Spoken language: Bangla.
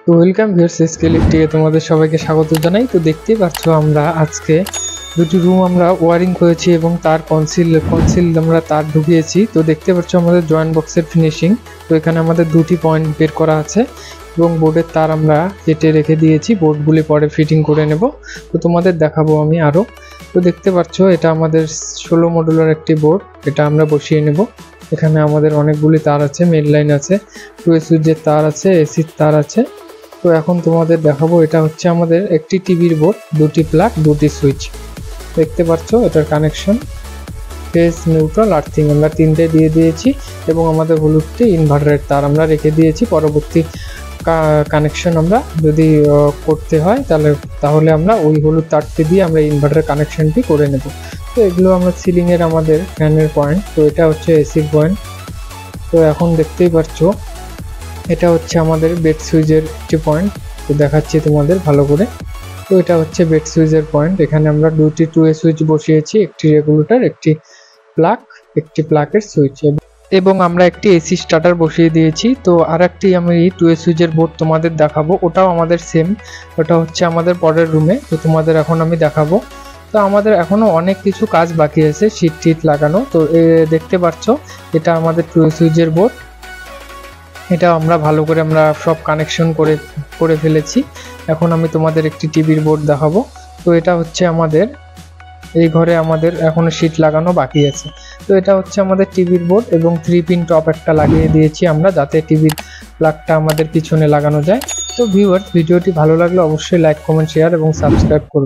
তো ওয়েলকাম ভিউয়ার্স, এসকে ইলেকট্রিকে তোমাদের সবাইকে স্বাগত জানাই। তো দেখতেই পাচ্ছ আমরা আজকে দুটি রুম আমরা ওয়ারিং করেছি এবং তার কনসিল আমরা তার ঢুকিয়েছি। তো দেখতে পাচ্ছ আমাদের জয়েন্ট বক্সের ফিনিশিং। তো এখানে আমাদের দুটি পয়েন্ট বের করা আছে এবং বোর্ডের তার আমরা কেটে রেখে দিয়েছি, বোর্ডগুলি পরে ফিটিং করে নেব। তো তোমাদের দেখাবো আমি আরও। তো দেখতে পাচ্ছ এটা আমাদের 16 মডুলার একটি বোর্ড, এটা আমরা বসিয়ে নেব। এখানে আমাদের অনেকগুলি তার আছে, মেন লাইন আছে, 2 সুইচের তার আছে, এসির তার আছে। তো এখন তোমাদের দেখাবো, এটা হচ্ছে আমাদের একটি টিভির বোর্ড, দুটি প্লাগ, দুটি সুইচ। দেখতে পাচ্ছ এটার কানেকশন ফেজ, নিউট্রাল, আর্থিং আমরা তিনটে দিয়ে দিয়েছি এবং আমাদের হলুদটি ইনভার্টারের তার আমরা রেখে দিয়েছি। পরবর্তী কানেকশন আমরা যদি করতে হয় তাহলে আমরা ওই হলুদ তারটি দিয়ে আমরা ইনভার্টারের কানেকশনটি করে নেব। তো এগুলো আমরা সিলিংয়ের আমাদের ফ্যানের পয়েন্ট। তো এটা হচ্ছে এসির পয়েন্ট। তো এখন দেখতেই পাচ্ছ এটা হচ্ছে আমাদের বেড সুইচের একটি পয়েন্ট। তো দেখাচ্ছি তোমাদের ভালো করে। তো এটা হচ্ছে বেড সুইচের পয়েন্ট। এখানে আমরা দুটি 2A সুইচ বসিয়েছি, একটি রেগুলেটর, একটি প্লাগের সুইচ, এবং আমরা একটি এসি স্টার্টার বসিয়ে দিয়েছি। তো আর একটি আমি 2A সুইচের বোর্ড তোমাদের দেখাবো, ওটাও আমাদের সেম, ওটা হচ্ছে আমাদের পরের রুমে। তো তোমাদের এখন আমি দেখাবো। তো আমাদের এখনও অনেক কিছু কাজ বাকি আছে, শীট লাগানো। তো দেখতে পাচ্ছ এটা আমাদের 2A সুইচের বোর্ড। এটা আমরা ভালো করে আমরা সব কানেকশন করে ফেলেছি। এখন আমি তোমাদের একটি টিভির বোর্ড দেখাবো। তো এটা হচ্ছে আমাদের এই ঘরে আমাদের এখনো শীট লাগানো বাকি আছে। তো এটা হচ্ছে আমাদের টিভির বোর্ড এবং 3 পিন টপ একটা লাগিয়ে দিয়েছি আমরা, যাতে টিভির প্লাগটা আমাদের পিছনে লাগানো যায়। তো ভিউয়ার্স, ভিডিওটি ভালো লাগলে অবশ্যই লাইক, কমেন্ট, শেয়ার এবং সাবস্ক্রাইব করুন।